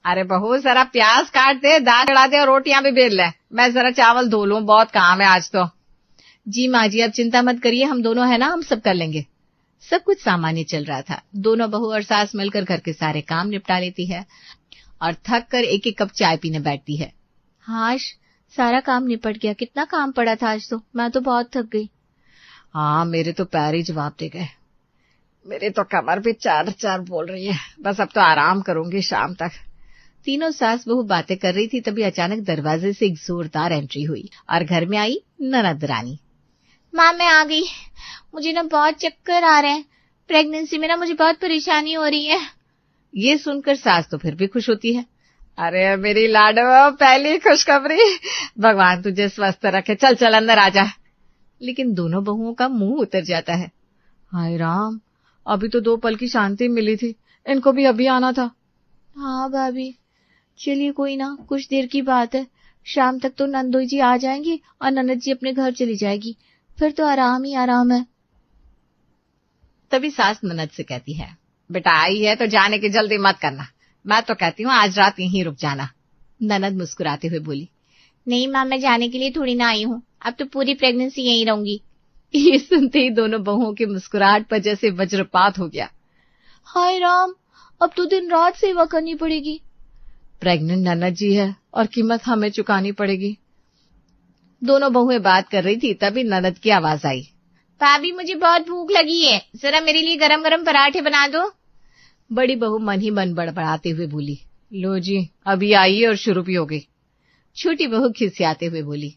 अरे बहू जरा प्याज काट दे, दाल चढ़ा दे और रोटियां भी बेल ले, मैं जरा चावल धो लूं, बहुत काम है आज तो। जी माँ जी, अब चिंता मत करिए, हम दोनों है ना, हम सब कर लेंगे। सब कुछ सामान्य चल रहा था। दोनों बहू और सास मिलकर घर के सारे काम निपटा लेती है और थक कर एक एक कप चाय पीने बैठती है। हाश, सारा काम निपट गया। कितना काम पड़ा था आज तो, मैं तो बहुत थक गई। हाँ, मेरे तो पैर ही जवाब दे गए, मेरे तो कमर भी चार चार बोल रही है। बस अब तो आराम करूंगी शाम तक। तीनों सास बहू बातें कर रही थी, तभी अचानक दरवाजे से एक जोरदार एंट्री हुई और घर में आई ननद रानी। माँ मैं आ गई, मुझे ना बहुत चक्कर आ रहे हैं, प्रेगनेंसी में ना मुझे बहुत परेशानी हो रही है। ये सुनकर सास तो फिर भी खुश होती है। अरे मेरी लाडो, पहली खुशखबरी, भगवान तुझे स्वस्थ रखे, चल चल अंदर आ जा। लेकिन दोनों बहुओं का मुंह उतर जाता है। हाय राम, अभी तो 2 पल की शांति मिली थी, इनको भी अभी आना था। हाँ भाभी, चलिए कोई ना, कुछ देर की बात है, शाम तक तो नंदोई जी आ जाएंगे और ननद जी अपने घर चली जाएगी, फिर तो आराम ही आराम है। तभी सास ननद से कहती है, बेटा आई है तो जाने की जल्दी मत करना, मैं तो कहती हूँ आज रात यहीं रुक जाना। ननद मुस्कुराते हुए बोली, नहीं माँ, मैं जाने के लिए थोड़ी ना आई हूँ, अब तो पूरी प्रेगनेंसी यहीं रहूंगी। ये सुनते ही दोनों बहुओं की मुस्कुराहट पर जैसे वज्रपात हो गया। हाय राम, अब तो दिन रात सेवा करनी पड़ेगी। प्रेग्नेंट ननद जी है और कीमत हमें चुकानी पड़ेगी। दोनों बहुएं बात कर रही थी, तभी ननद की आवाज आई, भाभी मुझे बहुत भूख लगी है, जरा मेरे लिए गरम गरम पराठे बना दो। बड़ी बहू मन ही मन बड़बड़ाते हुए बोली, लो जी, अभी आई और शुरू भी हो गई। छोटी बहू खिसियाते हुए बोली,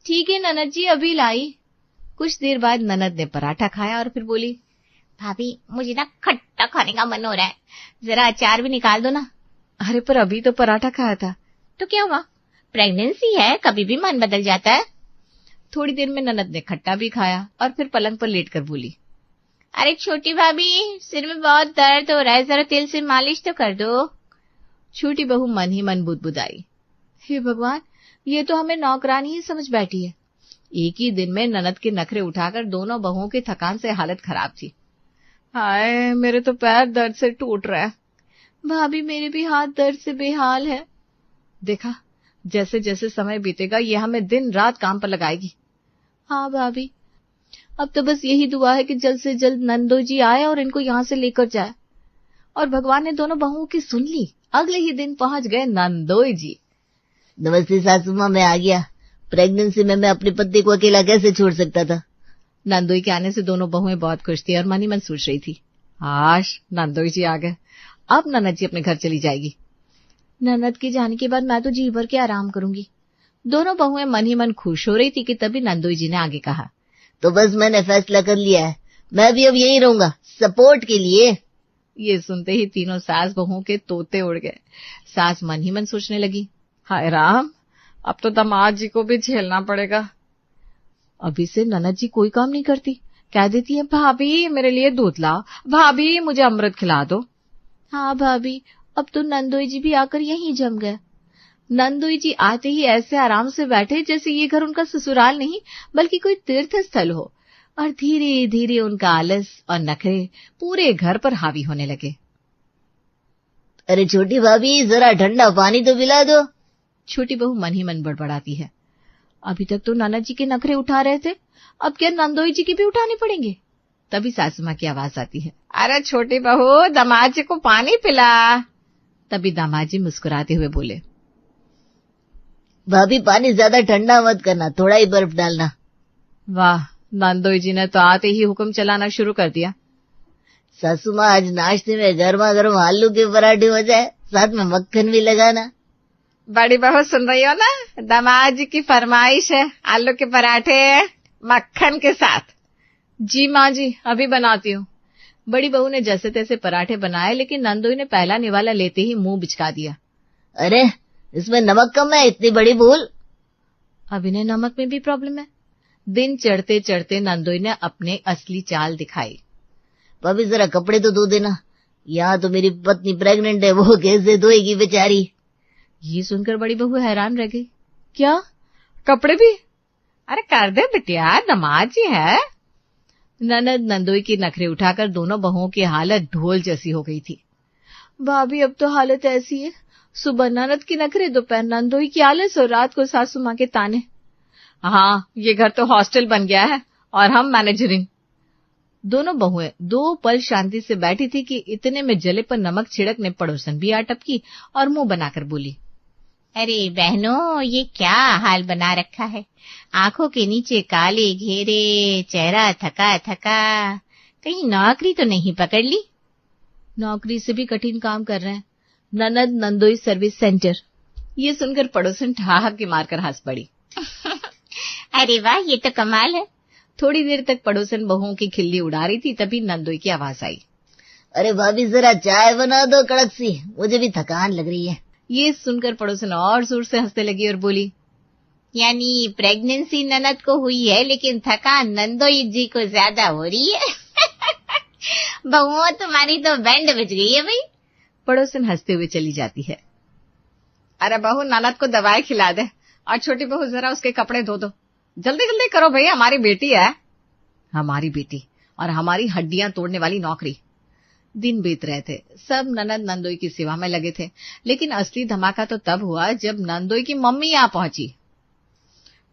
ठीक है ननद जी, अभी लाई। कुछ देर बाद ननद ने पराठा खाया और फिर बोली, भाभी मुझे ना खट्टा खाने का मन हो रहा है, जरा अचार भी निकाल दो ना। अरे पर अभी तो पराठा खाया था। तो क्या हुआ, प्रेगनेंसी है, कभी भी मन बदल जाता है। थोड़ी देर में ननद ने खट्टा भी खाया और फिर पलंग पर लेटकर बोली, अरे छोटी भाभी, सिर में बहुत दर्द हो रहा है, जरा तेल से मालिश तो कर दो। छोटी बहू मन ही मन बुदबुदाई, हे भगवान, ये तो हमें नौकरानी ही समझ बैठी है। एक ही दिन में ननद के नखरे उठाकर दोनों बहुओं की थकान से हालत खराब थी। हाय, मेरे तो पैर दर्द से टूट रहा है। भाभी मेरे भी हाथ दर्द से बेहाल है। देखा, जैसे जैसे समय बीतेगा ये हमें दिन रात काम पर लगाएगी। हाँ भाभी, अब तो बस यही दुआ है कि जल्द से जल्द नंदो जी आए और इनको यहाँ से लेकर जाए। और भगवान ने दोनों बहुओं की सुन ली। अगले ही दिन पहुंच गए नंदोई जी। नमस्ते सासू माँ, मैं आ गया। प्रेगनेंसी में मैं अपने पति को अकेला कैसे छोड़ सकता था। नंदोई के आने से दोनों बहुएं बहुत खुश थी और मन ही मन सोच रही थी, आश नंदोई जी आ गए, अब ननद जी अपने घर चली जाएगी। ननद के जाने के बाद मैं तो जी भर के आराम करूंगी। दोनों बहुएं मन ही मन खुश हो रही थी कि तभी नंदोई जी ने आगे कहा, तो बस मैंने फैसला कर लिया है, मैं भी अब यहीं रहूंगा सपोर्ट के लिए। ये सुनते ही तीनों सास बहुओं के तोते उड़ गए। सास मन ही मन सोचने लगी, हाय राम, अब तो दामाद जी को भी झेलना पड़ेगा। अभी से ननद जी कोई काम नहीं करती, कह देती है, भाभी मेरे लिए दूध लाओ, भाभी मुझे अमृत खिला दो। हाँ भाभी, अब तो नंदोई जी भी आकर यहीं जम गए। नंदोई जी आते ही ऐसे आराम से बैठे जैसे ये घर उनका ससुराल नहीं बल्कि कोई तीर्थ स्थल हो, और धीरे धीरे उनका आलस और नखरे पूरे घर पर हावी होने लगे। अरे छोटी भाभी, जरा ठंडा पानी तो पिला दो। छोटी बहू मन ही मन बड़बड़ाती है, अभी तक तो नाना जी के नखरे उठा रहे थे, अब क्या नंदोई जी के भी उठाने पड़ेंगे। तभी सासू माँ की आवाज आती है, अरे छोटी बहू, दामाद जी को पानी पिला। तभी दामाद जी मुस्कुराते हुए बोले, भाभी पानी ज्यादा ठंडा मत करना, थोड़ा ही बर्फ डालना। वाह, नंदोई जी ने तो आते ही हुक्म चलाना शुरू कर दिया। सासू माँ, आज नाश्ते में गर्मा गर्म आलू के पराठे हो जाए, साथ में मक्खन भी लगाना। बड़ी बहू सुन रही हो ना, दामाद जी की फरमाइश है, आलू के पराठे मक्खन के साथ। जी माँ जी, अभी बनाती हूँ। बड़ी बहू ने जैसे तैसे पराठे बनाए, लेकिन नंदोई ने पहला निवाला लेते ही मुंह बिचका दिया। अरे इसमें नमक कम है, इतनी बड़ी भूल। अब इन्हें नमक में भी प्रॉब्लम है। दिन चढ़ते चढ़ते नंदोई ने अपने असली चाल दिखाई। भाभी जरा कपड़े तो धो देना, यहाँ तो मेरी पत्नी प्रेग्नेंट है, वो कैसे धोएगी बेचारी। ये सुनकर बड़ी बहू हैरान रह गई, क्या कपड़े भी? अरे कर दे बिटिया, दामाद जी है। ननद नंदोई की नखरे उठाकर दोनों बहुओं की हालत ढोल जैसी हो गई थी। भाभी अब तो हालत ऐसी है सुबह ननद की नखरे, दोपहर नंदोई की आलस और रात को सासू माँ के ताने। हाँ, ये घर तो हॉस्टल बन गया है और हम मैनेजरिंग। दोनों बहुएं 2 पल शांति से बैठी थी कि इतने में जले पर नमक छिड़कने पड़ोसन भी आ टपकी और मुंह बनाकर बोली, अरे बहनों, ये क्या हाल बना रखा है। आंखों के नीचे काले घेरे, चेहरा थका थका, कहीं नौकरी तो नहीं पकड़ ली? नौकरी से भी कठिन काम कर रहे हैं, ननद नंदोई सर्विस सेंटर। ये सुनकर पड़ोसन ठहाके मारकर हंस पड़ी। अरे वाह, ये तो कमाल है। थोड़ी देर तक पड़ोसन बहुओं की खिल्ली उड़ा रही थी, तभी नंदोई की आवाज आई, अरे भाभी जरा चाय बना दो कड़क सी, मुझे भी थकान लग रही है। ये सुनकर पड़ोसन और जोर से हंसने लगी और बोली, यानी प्रेगनेंसी ननद को हुई है लेकिन थकान नंदोई जी को ज्यादा हो रही है। बहुओं, तुम्हारी तो बैंड बज गई है भाई। पड़ोसन हंसते हुए चली जाती है। अरे बहू, ननद को दवाई खिला दे और छोटी बहू जरा उसके कपड़े धो दो, जल्दी जल्दी करो भैया, हमारी बेटी है। हमारी बेटी और हमारी हड्डियां तोड़ने वाली नौकरी। दिन बीत रहे थे, सब ननद नंदोई की सेवा में लगे थे, लेकिन असली धमाका तो तब हुआ जब नंदोई की मम्मी यहाँ पहुंची।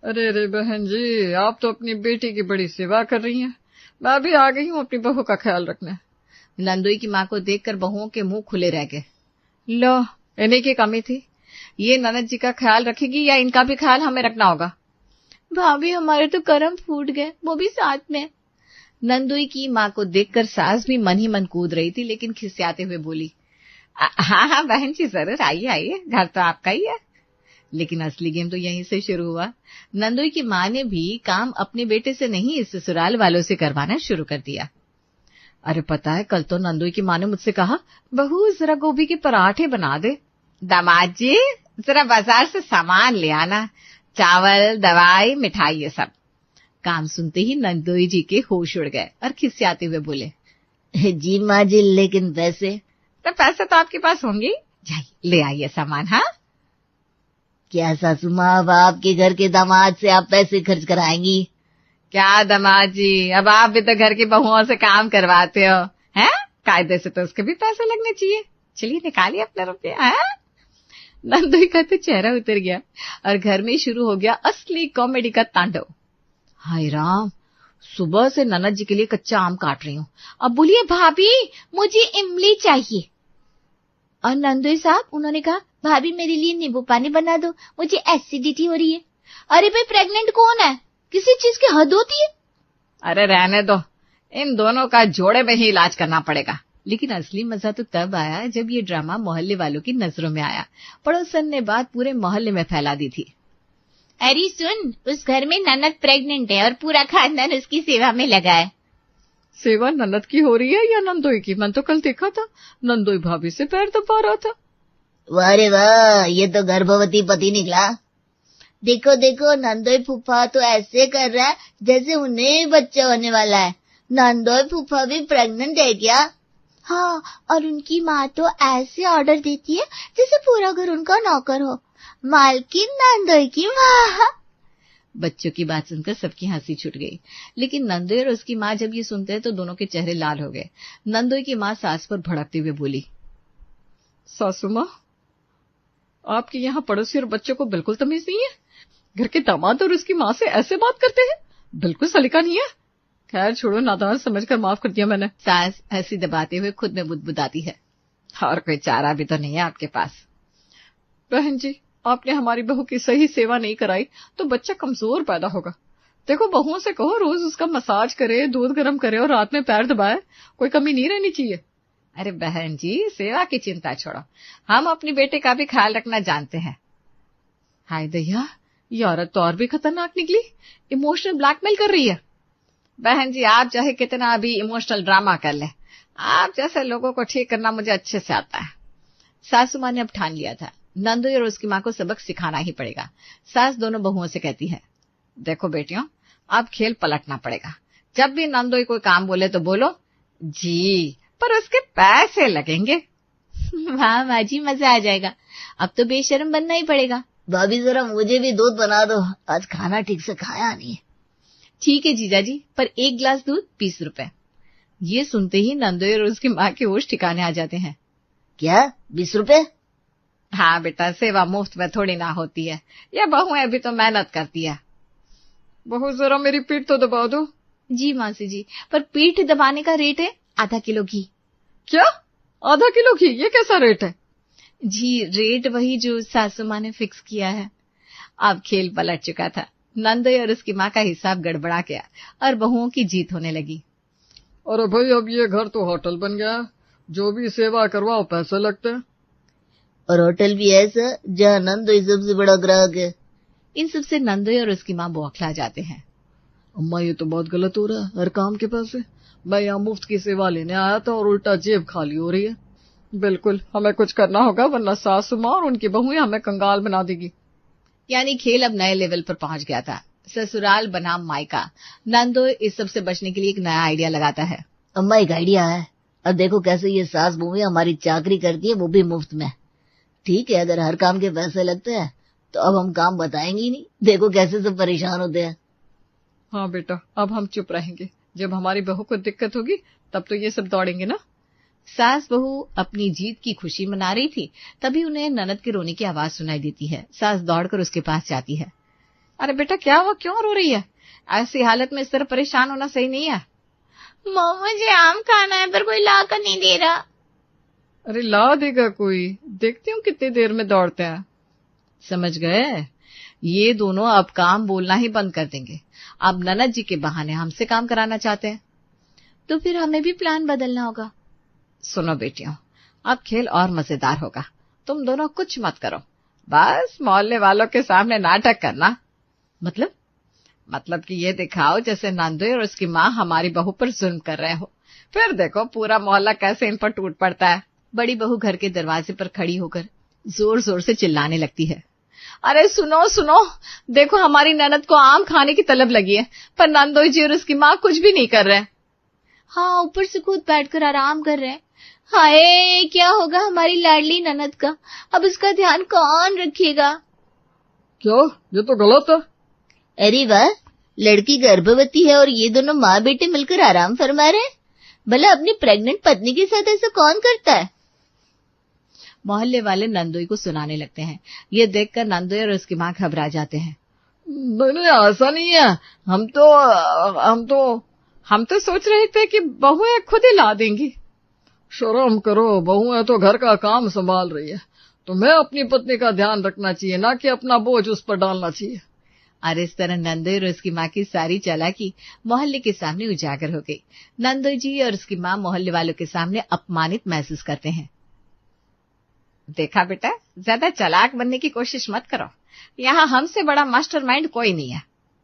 अरे बहन जी, आप तो अपनी बेटी की बड़ी सेवा कर रही हैं। मैं भी आ गई हूँ अपनी बहू का ख्याल रखने। नंदोई की माँ को देखकर बहुओं के मुंह खुले रह गए। लो, इन्हीं की कमी थी, ये ननद जी का ख्याल रखेगी या इनका भी ख्याल हमें रखना होगा? भाभी, हमारे तो कर्म फूट गए, वो भी साथ में। नंदोई की माँ को देखकर सास भी मन ही मन कूद रही थी, लेकिन खिसियाते हुए बोली, हाँ हाँ बहन जी, जरूर आइए आइए, घर तो आपका ही है। लेकिन असली गेम तो यहीं से शुरू हुआ। नंदोई की माँ ने भी काम अपने बेटे से नहीं, इस ससुराल वालों से करवाना शुरू कर दिया। अरे पता है, कल तो नंदोई की माँ ने मुझसे कहा, बहू जरा गोभी के पराठे बना दे। दामाद जी, जरा बाजार से सामान ले आना, चावल, दवाई, मिठाई, ये सब। काम सुनते ही नंदोई जी के होश उड़ गए और खिसियाते हुए बोले, जी माँ जी, लेकिन पैसे? तो पैसे तो आपके पास होंगे, जाइए ले आइए सामान। हाँ, क्या सासू माँ, अब आपके घर के दामाद से आप पैसे खर्च कराएंगी? क्या दामाद जी, अब आप भी तो घर की बहुओं से काम करवाते हो, हैं? कायदे से तो उसके भी पैसे लगने चाहिए। चलिए निकालिए अपने रुपये। नंदोई का तो चेहरा उतर गया और घर में शुरू हो गया असली कॉमेडी का तांडव। हाय राम, सुबह से ननद जी के लिए कच्चा आम काट रही हूँ, अब बोलिए भाभी मुझे इमली चाहिए। और नंदोई साहब, उन्होंने कहा, भाभी मेरे लिए नींबू पानी बना दो, मुझे एसिडिटी हो रही है। अरे भाई, प्रेग्नेंट कौन है, किसी चीज की हद होती है। अरे रहने दो, इन दोनों का जोड़े में ही इलाज करना पड़ेगा। लेकिन असली मजा तो तब आया जब ये ड्रामा मोहल्ले वालों की नजरों में आया। पड़ोसन ने बात पूरे मोहल्ले में फैला दी थी। अरे सुन, उस घर में ननद प्रेग्नेंट है और पूरा खानदान उसकी सेवा में लगा है। सेवा ननद की हो रही है या नंदोई की? मैं तो कल देखा था नंदोई भाभी से पैर दबा रहा था। वाह रे वाह, ये तो गर्भवती पति निकला। देखो देखो, नंदोई फूफा तो ऐसे कर रहा है जैसे उन्हें बच्चा होने वाला है। नंदोई फूफा भी प्रेग्नेंट है क्या? हाँ, और उनकी माँ तो ऐसे ऑर्डर देती है जैसे पूरा घर उनका नौकर हो। मालकिन नंदोई की माँ। बच्चों की बात सुनकर सबकी हंसी छूट गई, लेकिन नंदोई और उसकी माँ जब ये सुनते तो दोनों के चेहरे लाल हो गए। नंदोई की माँ सास पर भड़कते हुए बोली, सासू माँ, आपके यहाँ पड़ोसी और बच्चों को बिल्कुल तमीज नहीं है। घर के दामाद और उसकी माँ से ऐसे बात करते हैं, बिल्कुल सलीका नहीं है। खैर छोड़ो, नादान समझकर माफ कर दिया मैंने। सास हंसी दबाते हुए खुद में बुदबुदाती है, और कोई चारा भी तो नहीं है आपके पास। बहन जी, आपने हमारी बहू की सही सेवा नहीं कराई तो बच्चा कमजोर पैदा होगा। देखो, बहुओं से कहो रोज उसका मसाज करे, दूध गर्म करे और रात में पैर दबाए, कोई कमी नहीं रहनी चाहिए। अरे बहन जी, सेवा की चिंता छोड़ो, हम अपनी बेटे का भी ख्याल रखना जानते हैं। हाय दैया, ये औरत तो और भी खतरनाक निकली, इमोशनल ब्लैकमेल कर रही है। बहन जी, आप चाहे कितना भी इमोशनल ड्रामा कर ले, आप जैसे लोगों को ठीक करना मुझे अच्छे से आता है। सासू माँ ने अब ठान लिया था, नंदोई और उसकी माँ को सबक सिखाना ही पड़ेगा। सास दोनों बहुओं से कहती है, देखो बेटियों, अब खेल पलटना पड़ेगा। जब भी नंदोई कोई काम बोले तो बोलो जी, पर उसके पैसे लगेंगे। वाह माँ जी, मजा आ जाएगा। अब तो बेशर्म बनना ही पड़ेगा। भाभी जरा मुझे भी दूध बना दो, आज खाना ठीक से खाया नहीं। ठीक है जीजा जी, पर 1 गिलास दूध 20 रुपए। ये सुनते ही नंदोई और उसकी माँ के होश ठिकाने आ जाते हैं। क्या 20 रुपए? हाँ बेटा, सेवा मुफ्त में थोड़ी ना होती है। ये बहुएं भी तो मेहनत करती है। बहू जरा मेरी पीठ तो दबा दो। जी मासी जी, पर पीठ दबाने का रेट है आधा किलो घी। क्या? आधा किलो घी? ये कैसा रेट है? जी, रेट वही जो सासू माँ ने फिक्स किया है। अब खेल पलट चुका था। नंदोई और उसकी माँ का हिसाब गड़बड़ा गया और बहुओं की जीत होने लगी। अरे भाई, अब ये घर तो होटल बन गया, जो भी सेवा करवाओ पैसे लगते हैं। और होटल भी ऐसा जहाँ नंदोई सबसे बड़ा ग्राहक है। इन सबसे नंदोई और उसकी माँ बौखला जाते हैं। अम्मा, ये तो बहुत गलत हो रहा है। हर काम के पैसे मैं यहाँ मुफ्त की सेवा लेने आया था और उल्टा जेब खाली हो रही है। बिल्कुल, हमें कुछ करना होगा, वरना सासू माँ और उनकी बहुएं हमें कंगाल बना देगी। यानी खेल अब नए लेवल पर पहुंच गया था। ससुराल बनाम मायका। नंदोई इस सब से बचने के लिए एक नया आइडिया लगाता है। अम्मा, एक आइडिया है। अब देखो कैसे ये सास बहुएं हमारी चाकरी करती है, वो भी मुफ्त में। ठीक है, अगर हर काम के पैसे लगते हैं तो अब हम काम बताएंगे ही नहीं। देखो कैसे सब परेशान होते हैं। हाँ बेटा, अब हम चुप रहेंगे। जब हमारी बहू को दिक्कत होगी तब तो ये सब दौड़ेंगे ना। सास बहू अपनी जीत की खुशी मना रही थी, तभी उन्हें ननद के रोने की आवाज सुनाई देती है। सास दौड़कर उसके पास जाती है। अरे बेटा, क्या हुआ? क्यों रो रही है? ऐसी हालत में इस तरह परेशान होना सही नहीं है। माँ, मुझे आम खाना है पर कोई ला कर नहीं दे रहा। अरे ला देगा कोई, देखती हूँ कितनी देर में दौड़ते हैं। समझ गए? ये दोनों अब काम बोलना ही बंद कर देंगे। अब ननद जी के बहाने हमसे काम कराना चाहते हैं, तो फिर हमें भी प्लान बदलना होगा। सुनो बेटियों, अब खेल और मजेदार होगा। तुम दोनों कुछ मत करो, बस मोहल्ले वालों के सामने नाटक करना। मतलब कि ये दिखाओ जैसे नंदोई और उसकी माँ हमारी बहू पर जुल्म कर रहे हो। फिर देखो पूरा मोहल्ला कैसे इन पर टूट पड़ता है। बड़ी बहू घर के दरवाजे पर खड़ी होकर जोर जोर से चिल्लाने लगती है। अरे सुनो सुनो, देखो हमारी ननद को आम खाने की तलब लगी है, पर नंदोई जी और उसकी माँ कुछ भी नहीं कर रहे। हाँ, ऊपर से खुद बैठकर आराम कर रहे हैं। हाय, क्या होगा हमारी लाडली ननद का? अब उसका ध्यान कौन रखेगा? क्यों? ये तो गलत है। अरे वाह, लड़की गर्भवती है और ये दोनों माँ बेटे मिलकर आराम फरमा रहे हैं। भला अपनी प्रेग्नेंट पत्नी के साथ ऐसा कौन करता है? मोहल्ले वाले नंदोई को सुनाने लगते हैं। ये देखकर नंदोई और उसकी माँ घबरा जाते हैं। नहीं, ऐसा नहीं है। हम तो सोच रहे थे कि बहुएं खुद ही ला देंगी। शर्म करो, बहुएं तो घर का काम संभाल रही है। तुम्हें अपनी पत्नी का ध्यान रखना चाहिए, ना कि अपना बोझ उस पर डालना चाहिए। और इस तरह नंदोई और उसकी माँ की सारी चालाकी मोहल्ले के सामने उजागर हो गई। नंदोई जी और उसकी माँ मोहल्ले वालों के सामने अपमानित महसूस करते हैं। देखा बेटा, ज्यादा चालाक बनने की कोशिश मत करो। यहाँ हमसे बड़ा मास्टरमाइंड कोई नहीं है।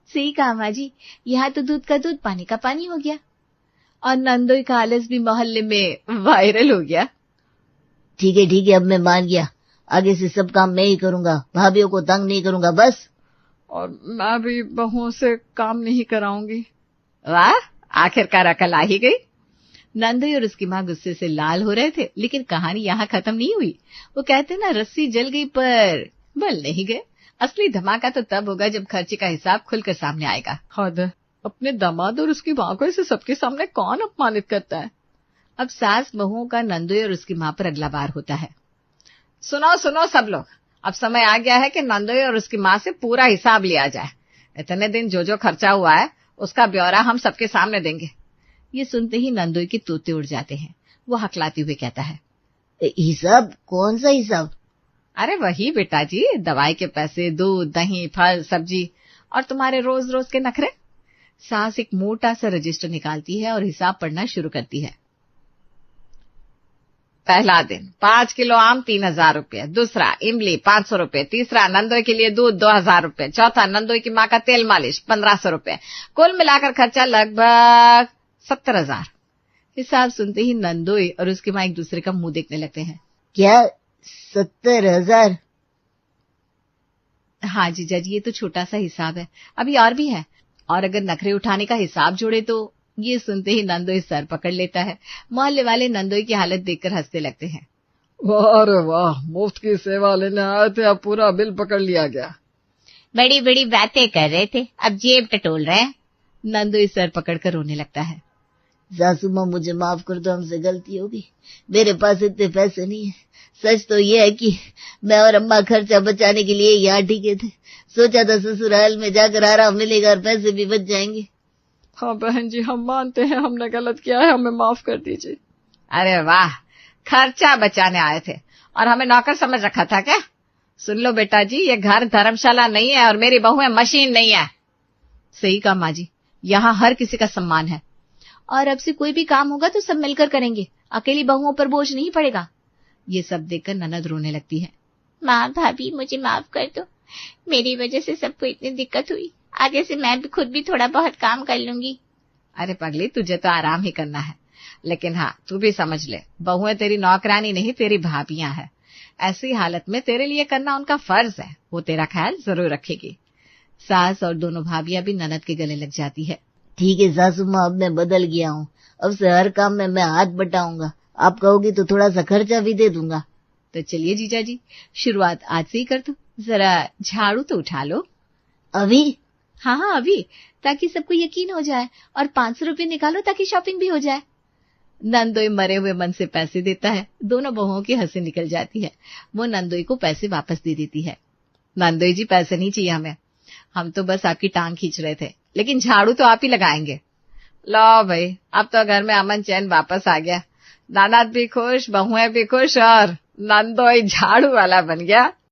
सही कहा माँ जी, यहाँ तो दूध का दूध पानी का पानी हो गया। और नंदोई का आलस भी मोहल्ले में वायरल हो गया। ठीक है, अब मैं मान गया। आगे से सब काम मैं ही करूंगा, भाभीियों को तंग नहीं करूंगा बस। और मैं भी बहुओं से काम नहीं कराऊंगी। वाह, आखिरकार अकल आ ही गई। नंदोई और उसकी माँ गुस्से से लाल हो रहे थे, लेकिन कहानी यहाँ खत्म नहीं हुई। वो कहते ना, रस्सी जल गई पर बल नहीं गए। असली धमाका तो तब होगा जब खर्चे का हिसाब खुलकर सामने आएगा। हद है, अपने दामाद और उसकी माँ को इसे सबके सामने कौन अपमानित करता है। अब सास बहुओं का नंदोई और उसकी माँ पर अगला बार होता है। सुनो सुनो सब लोग, अब समय आ गया है कि नंदोई और उसकी माँ से पूरा हिसाब लिया जाए। इतने दिन जो जो खर्चा हुआ है उसका ब्यौरा हम सबके सामने देंगे। ये सुनते ही नंदोई के तोते उड़ जाते हैं। वो हकलाते हुए कहता है, हिसाब? कौन सा हिसाब? अरे वही बेटा जी, दवाई के पैसे, दूध, दही, फल, सब्जी और तुम्हारे रोज रोज के नखरे। सास एक मोटा सा रजिस्टर निकालती है और हिसाब पढ़ना शुरू करती है। पहला दिन 5 किलो आम 3000 रुपये, दूसरा इमली 500 रुपये, तीसरा नंदोई के लिए दूध 2000 रुपये, चौथा नंदोई की माँ का तेल मालिश 1500 रुपये। कुल मिलाकर खर्चा लगभग 70,000। हिसाब सुनते ही नंदोई और उसकी माँ एक दूसरे का मुंह देखने लगते हैं। क्या 70,000? हाँ जीजा जी, ये तो छोटा सा हिसाब है, अभी और भी है। और अगर नखरे उठाने का हिसाब जोड़े तो। ये सुनते ही नंदोई सर पकड़ लेता है। मोहल्ले वाले नंदोई की हालत देखकर हंसने लगते हैं। वाह रे वाह, मुफ्त की सेवा लेने आए थे, अब पूरा बिल पकड़ लिया गया। बड़ी बड़ी बातें कर रहे थे, अब जेब टटोल रहे हैं। नंदोई सर पकड़कर रोने लगता है। सासू माँ मुझे माफ कर दो, हमसे गलती होगी, मेरे पास इतने पैसे नहीं है। सच तो ये है कि मैं और अम्मा खर्चा बचाने के लिए यहाँ टिके थे, सोचा था ससुराल में जाकर आराम मिलेगा और पैसे भी बच जाएंगे। हाँ बहन जी, हम मानते हैं हमने गलत किया है, हमें माफ कर दीजिए। अरे वाह, खर्चा बचाने आए थे और हमें नौकर समझ रखा था क्या? सुन लो बेटा जी, ये घर धर्मशाला नहीं है और मेरी बहुएं मशीन नहीं है। सही कहा माँ जी, यहाँ हर किसी का सम्मान है और अब से कोई भी काम होगा तो सब मिलकर करेंगे, अकेली बहुओं पर बोझ नहीं पड़ेगा। ये सब देखकर ननद रोने लगती है। माँ भाभी मुझे माफ कर दो, मेरी वजह से सबको इतनी दिक्कत हुई, आगे से मैं भी खुद भी थोड़ा बहुत काम कर लूंगी। अरे पगली, तुझे तो आराम ही करना है, लेकिन हाँ तू भी समझ ले, बहुएं तेरी नौकरानी नहीं तेरी भाभियां हैं। ऐसी हालत में तेरे लिए करना उनका फर्ज है, वो तेरा ख्याल जरूर रखेगी। सास और दोनों भाभियां भी ननद के गले लग जाती है। ठीक है सासू माँ, अब मैं बदल गया हूँ, अब से हर काम में मैं हाथ बटाऊंगा, आप कहोगी तो थोड़ा सा खर्चा भी दे दूंगा। तो चलिए जीजा जी, शुरुआत आज से ही कर दो, जरा झाड़ू तो उठा लो। अभी? हाँ अभी, ताकि सबको यकीन हो जाए, और 500 रुपये निकालो ताकि शॉपिंग भी हो जाए। नंदोई मरे हुए मन से पैसे देता है, दोनों बहुओं की हंसी निकल जाती है। वो नंदोई को पैसे वापस दे देती है। नंदोई जी, पैसे नहीं चाहिए हमें, हम तो बस आपकी टांग खींच रहे थे, लेकिन झाड़ू तो आप ही लगाएंगे। लो भाई, अब तो घर में अमन चैन वापस आ गया, ननद भी खुश, बहुएं भी खुश और नंदोई झाड़ू वाला बन गया।